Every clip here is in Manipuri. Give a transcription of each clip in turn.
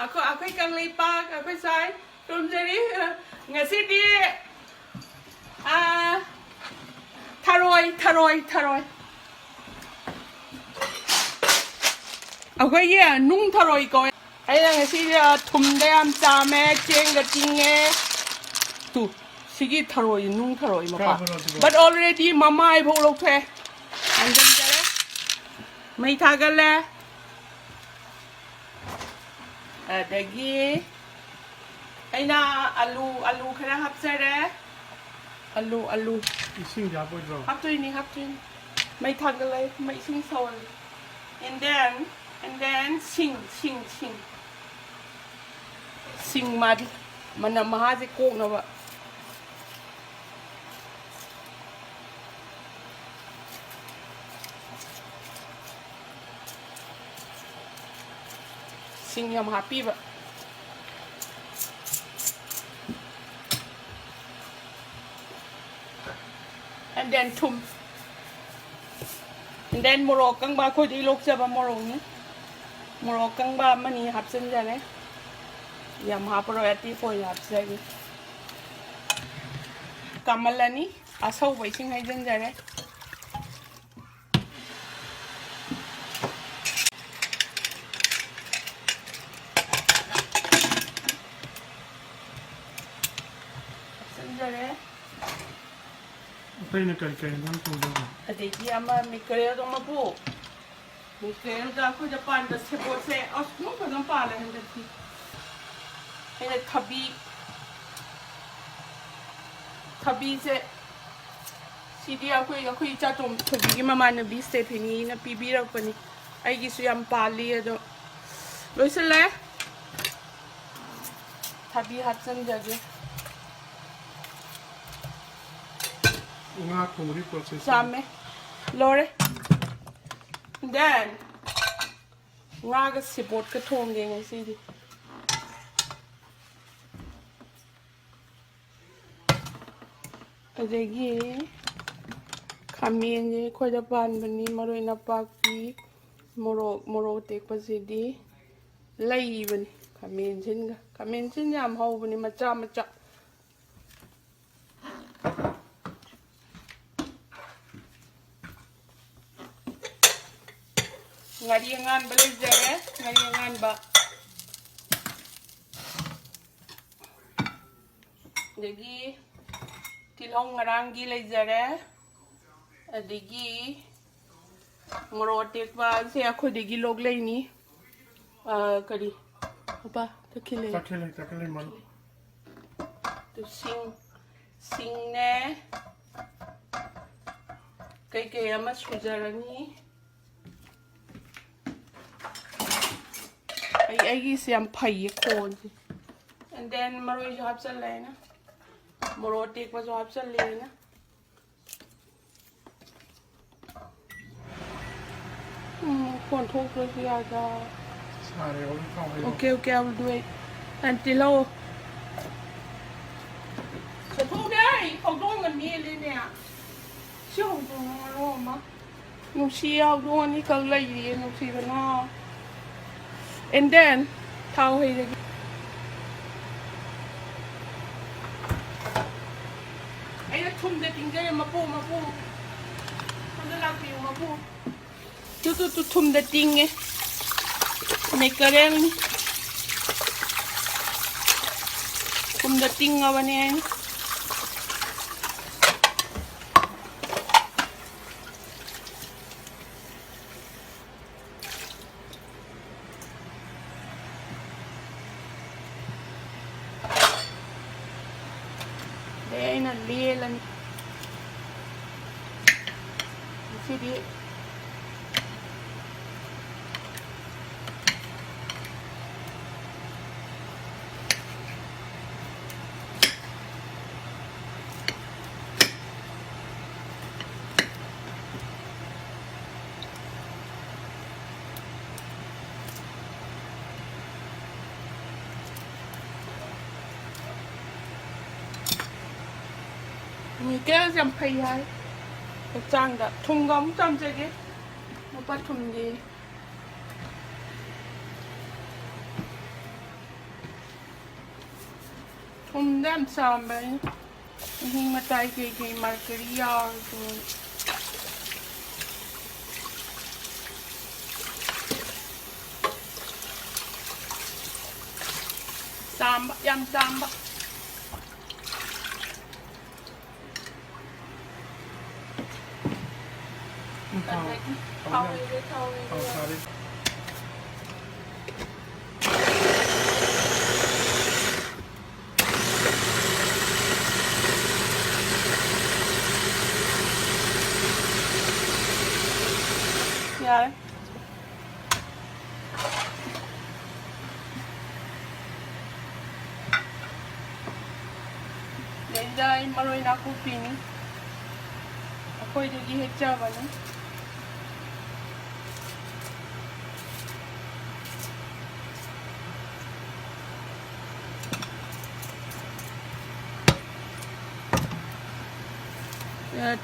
Aku kang lipak, aku say. Tum jadi ngasih di Tharoi. Aku ya nung Tharoi kau. Ayah ngasih thum dayam came ceng gatingnya. Tu, sigi Tharoi nung Tharoi maka. But already mama I bolok the. Anjam jare. Mai thagal le. Adagi. Aina alu khana hapsare. Alu. Ising jabo jo. Haptuini. Mai thagal le, mai sing sol. And then sing. Sing mad. Mana mahazi kok na ba. Sing yam happy ba. And then thum. And then morok kang ba khoi di lok ja ba morok ni. Morok kang ba mani hap sen ja ne. Yam hap ro ati foi hap sa gi. Kamalani asau bai sing hai jen ja ne. Tay na kay nang tulong. Adegi ama Mackerelga dong mabu. Mackerelga ko Japan da sebo se asmo ko dong pala hen dati. Hen thabi se sidi ako cha tom thabi gi mama na bi step ni na pibi ra pani. Ai gi su yam pali ado. Loisale. Thabi hatsan jage. Nga kumuri process. Same. Lore. Then nga ga sebotka thongge ngasi di. Adegi khamen je khoja pan bani maroi na pakpi morok tek pasidi lai bani khamen sin yam hau bani macha ngariangan belajar ngariangan ba jadi tilong ngarangi belajar adigi morotek ba se akho degi log laini kari apa takile man to sing ne kai ama sujarani I see I'm pay cold. And then Marie jobs a lena. Morotik was jobs a lena. Can't talk with the other. Okay, I will do it. Until oh. So today, hold on a meal in there. Show them Roma. No, see how do one nickel lady and no see the now. And then, thao hay lagi. Ay thum de tinggal yang mapu. Ano lagi yung mapu? Tu thum de ting Mackerelga. Thum de ting awan yan. Đây là lia lần CD cái dầm phay hay trang đã thùng gấm trong chơi cái nó bắt thùng gì ꯊꯨꯝꯗ ꯌꯥꯝ ꯆꯥꯝꯕ ꯑꯩꯅ ꯃꯍꯤ ꯃꯇꯥꯏ ꯀꯩꯀꯩ ꯃꯥꯔꯀꯔꯤ ꯌꯥꯎꯔꯁꯨ ꯆꯥꯝꯕ ꯌꯥꯝ ꯆꯥꯝꯕ ꯑꯗꯒꯤ ꯊꯥꯎ ꯍꯩꯔꯦ ꯌꯥꯔꯦ ꯁꯤꯗꯩꯗ ꯑꯩ ꯃꯔꯣꯏ ꯅꯥꯀꯨꯞꯄꯤꯅꯤ ꯑꯩꯈꯣꯏꯗꯒꯤ ꯍꯦꯛꯆꯕꯅꯤ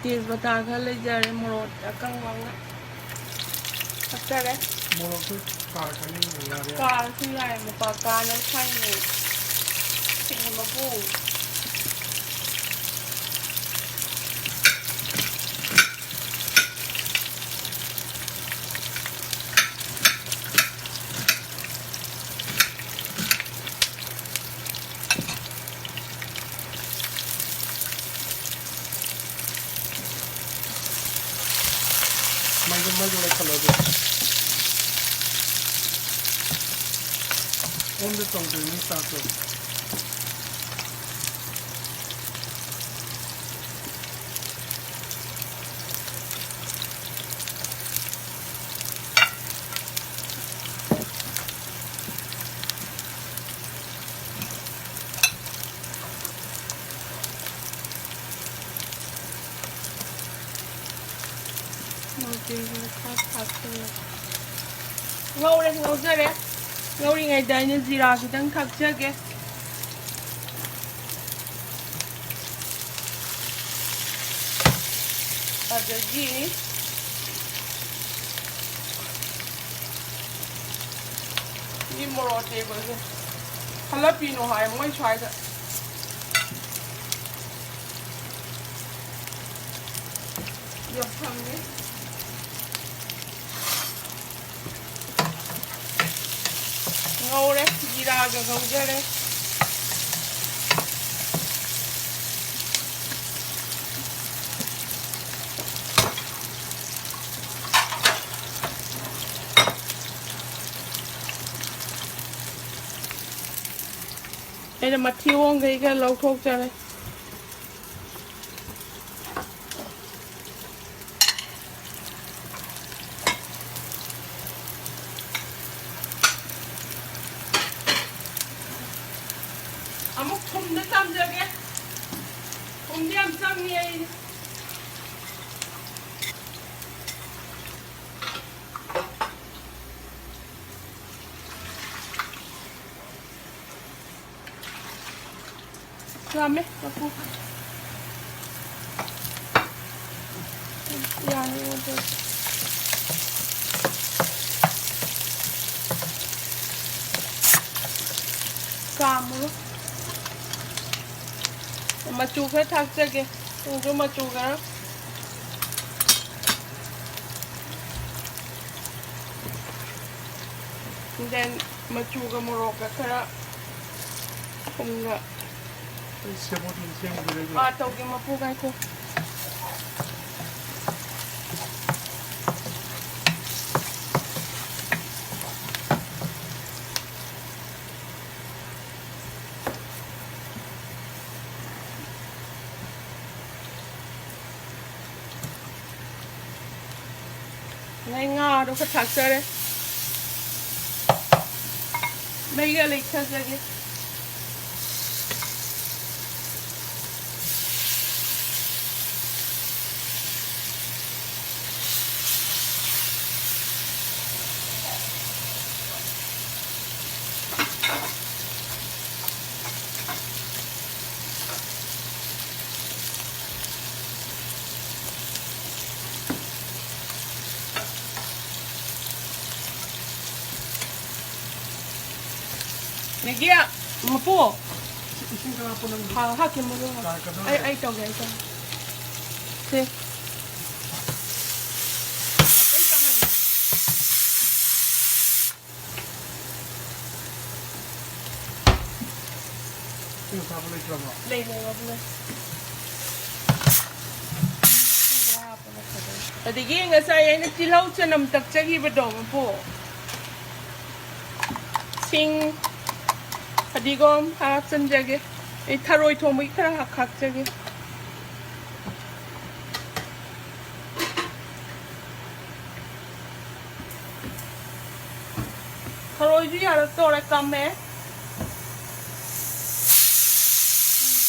ꯇꯦꯖꯄꯇꯥ ꯈꯔ ꯂꯩꯖꯔꯦ ꯃꯣꯔꯣꯛ ꯑꯀꯪꯕ ꯑꯃ ꯍꯥꯞꯆꯔꯦ ꯃꯣꯔꯣꯛꯁꯨ ꯀꯥꯔꯛꯀꯅꯤ ꯌꯥꯔꯦ ꯀꯥꯔꯁꯨ ꯌꯥꯏ ꯃꯄꯥ ꯀꯥꯅ ꯁꯥꯏꯅꯦ ꯁꯤꯒꯤ ꯃꯄꯨ ꯃꯩꯗꯣ ꯂꯩꯈꯠꯂꯣ ꯑꯣꯟꯗ ꯇꯧꯗꯣꯏꯅꯤ ꯆꯥꯛꯇꯣ ꯉꯧꯔꯦ ꯉꯧꯖꯔꯦ ꯉꯧꯔꯤꯉꯩꯗ ꯑꯩꯅ ꯖꯤꯔꯥ ꯈꯤꯇꯪ ꯊꯥꯛꯆꯒꯦ ꯑꯗꯒꯤ 이 ꯃꯣꯔꯣꯛ ꯑꯇꯦꯛꯄꯁꯦ ꯍꯜꯂꯞꯄꯤꯅꯣ ꯍꯥꯏ ꯃꯣꯏ ꯁ꯭ꯋꯥꯏꯗ ꯌꯣꯠꯁꯟꯒꯦ ꯉꯧꯔꯦ ꯖꯤꯔꯥꯒ ꯉꯧꯖꯔꯦ ꯑꯩꯅ ꯃꯊꯤꯑꯣꯡꯈꯩ ꯈꯔ ꯂꯧꯊꯣꯛꯆꯔꯦ ꯑꯃꯨꯛ ꯊꯨꯝꯗ ꯆꯥꯝꯖꯒꯦ ꯊꯨꯝꯗꯤ ꯌꯥꯝ ꯆꯪꯉꯤ ꯑꯩ ꯆꯥꯝꯃꯦ ꯃꯄꯨ ꯌꯥꯅꯤ ꯑꯗꯨ ꯀꯥꯝꯃꯨꯔꯣ ꯃꯆꯨ ꯈꯔ ꯊꯥꯛꯆꯒꯦ ꯇꯨꯡꯁꯨ ꯃꯆꯨ ꯈꯔ ꯗꯦꯟ ꯃꯆꯨꯒ ꯃꯣꯔꯣꯛꯀ ꯈꯔ ꯊꯨꯝꯒ ꯁꯦꯕꯣꯠꯇꯤ ꯁꯦꯝꯈꯤꯗꯣꯏꯕ ꯇꯧꯒꯦ ꯃꯄꯨ ꯉꯥꯏꯈꯣ ꯉꯥꯗꯣ ꯈꯔ ꯊꯥꯛꯆꯔꯦ ꯃꯩꯒ ꯂꯩꯊꯖꯒꯦ 여기야, 뭐? 이신 가 보는 하긴 뭐로 아이 떡에 아이 떡 네 이거 다 불러 있잖아. lấy thì cái người say nó chỉ lâu cho nằm tập cho khi bắt đầu mà bộ sinh đi gom hạt chân 저기 이 타로이 통뭐 이카랑 각 저기 타로이 주야 또 lại cầm mẹ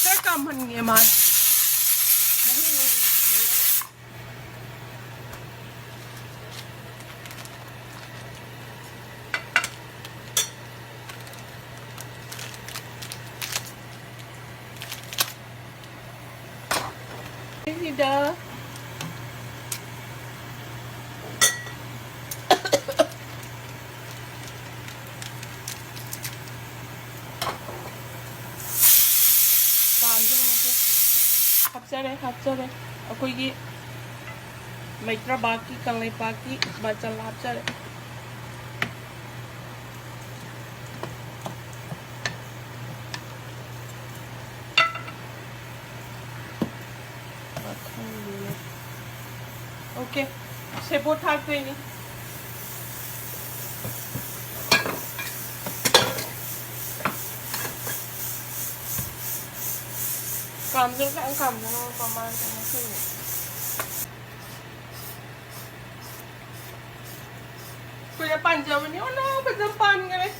cái cầm hình gì mà cái gì đó 합쳐래 거기 마이트라 바키 강레 바키 바짤 합쳐래 오케이 세보타 할 거니 cầm cho các anh cầm cho nó còn mang cho nó xinh côจะปั่นเจอวันนี้โอ้ no เป็นจะปั่นกันเลย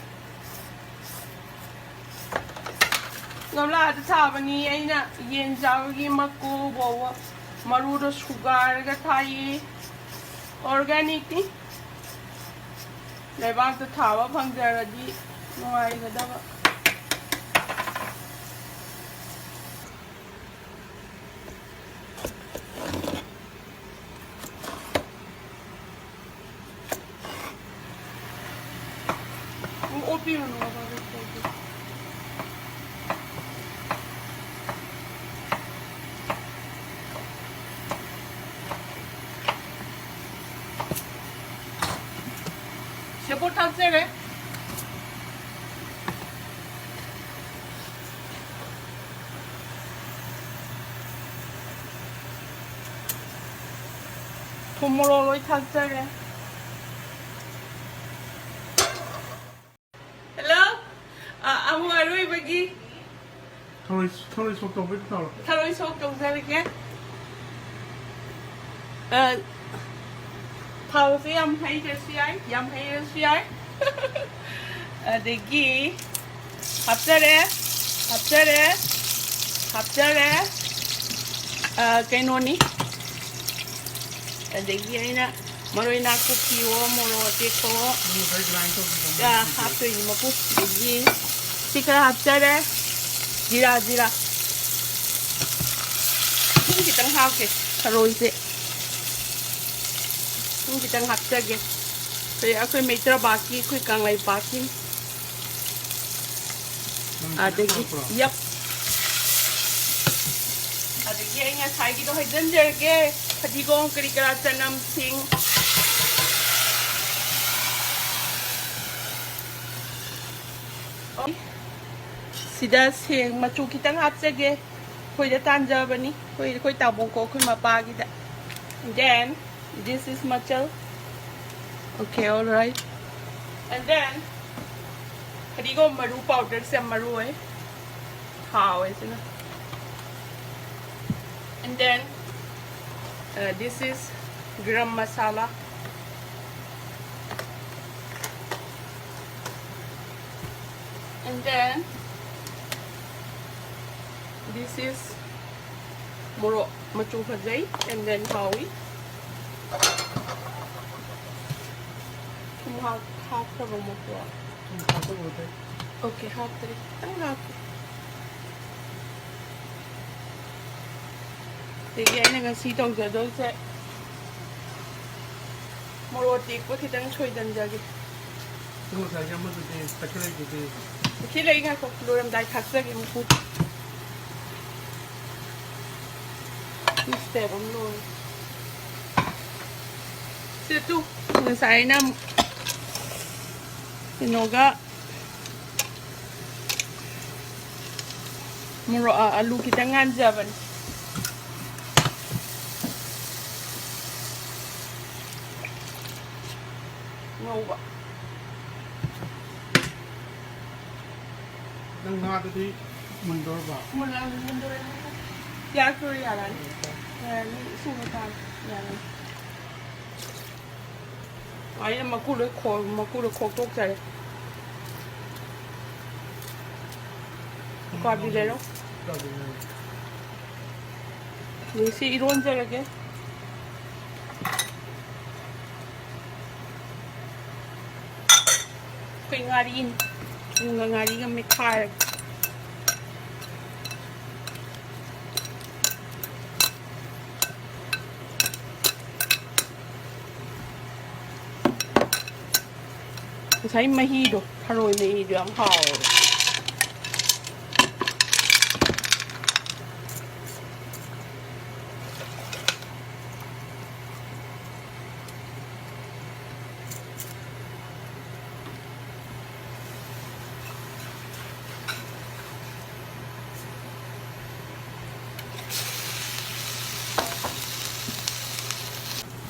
น้ำลายจะชาวันนี้ไอ้เนี่ยเย็นเช้ากี้มากูบอกว่ามารู้ว่าชูการ์ก็ไทยออร์แกนิกนี่ในบ้านจะถามว่าพังเจออะไรดีน้อยก็ได้ว่า 오비는 넣어봐야겠다. 세보타 쎄래? 도모로로이 탔쎄래? Amo arui bagi. Tharoi sok tong biết nào. Tharoi sok tong ra kia. Thao sẽ yam hay cho siai, yam hay cho siai. Degi 합자래. Cái noni. Degi ai na. Maroi na ko piwo moro te ko. Hapto ni mapu. Degi Sikara 합자래. 지라. 힘기 땅 하게. 타로이세. 힘기 땅 합자게. 그래 아까 메트라 바키 그 강라이 바키. 되기. 얍. 되기 아이냐 살기도 해 전절게. 가지고 그리그라 남싱. Sida sing machu kitang hapsage koi da tanja bani koi ta bongko koi mapa kita. Then this is machal. Okay, all right. And then hadigo maru powder se maru hai. How is it? And then this is garam masala. And then this is moro machu phajai and then hawi. Half cover more. Okay, half three. Half. Thì cái này là xí tông giờ đôi sẽ moro tiệp có thì đang chơi dần giờ kì. Tunggu saja masuk di kecil gitu. Khi lấy ngay cục lùi làm đại thắt ra cái một phút step ông lùi sẽ tu người sai nam thì nó ga muro alu kita nganja ban ngầu ba Nang na tadi mundur ba. mundur ya kuri yaran ya ni subutan yaran ai mà cú được khô tốt trời còn đi đây đâu mình sẽ iron chơi cái cái ngari cái mình khaiใช้มาฮีดูทารอยมาฮีดูอังหาว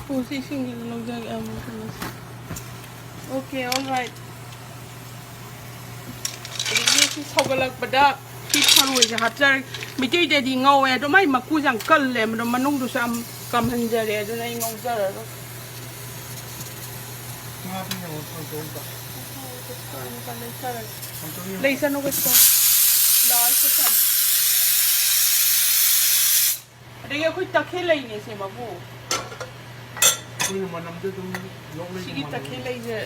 โอ้สิสิ่งที่เราจะเอามาทำOkay, alright. Ini si sogalak pada si tharoi je hajar. Mijai jadi ngau ya, domai maku yang kal le, manung tu sam kam hanjar ya, domai ngau jar. Ngapain yang orang thongba? Laisa no gusto. Lai setan. Ada yang aku tak kelai ni sih mabu. Kau mana mungkin tu lok lagi. Sikit tak kelai je.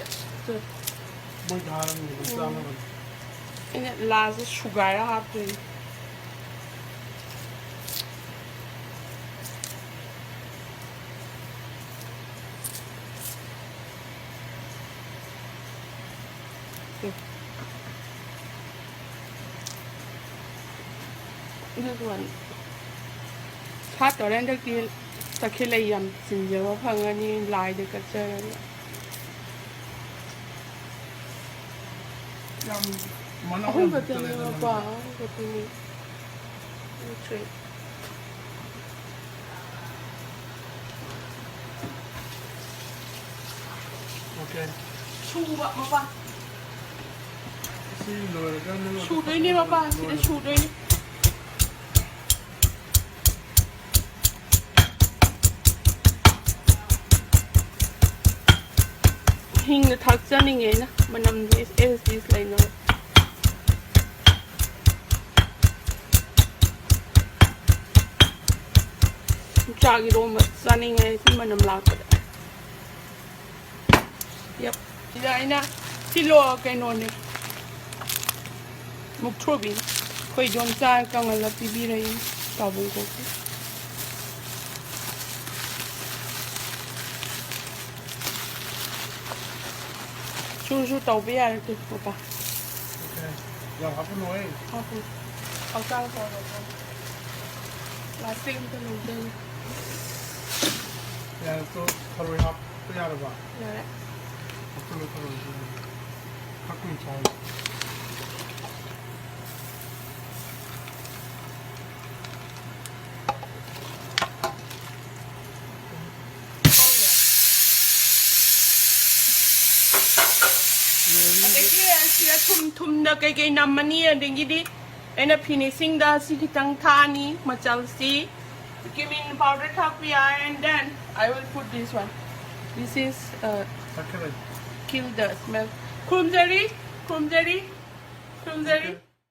Boy dalam ni, dalam ni. Ini lazim sugar apa tu? Ini tuan. Saat orang dah kil tak kelai yang sinjau pangan ni lay dekat cara. Yang mana Aku orang betul betul ni dalam apa? Betul ni. Trade. Okay. Cuba apa? Si luar kan lu. Cuba ini apa? Kita cuba ini. Hingga tak janing ni na, manam dis lain na. Cagi rom janing ni si manam lakad. Yep. Ida ina silo kay noni. Muktrobi. Koi don sa kang ala pibi rin tabung ko. Su tàu bé à được một bà. Okay. Yang apa noi? Aku, aku tahu kalau lasting tu nanti. Yang tu thoroi hap tu ya apa? Ya. Aku lu thoroi. Aku cai. Dia tum na kay naman niya dingi di and a finishing da si kitang thani macam si give in powder tapia and then I will put this one. This is Mackerelga. kill the smell. Krumzeri.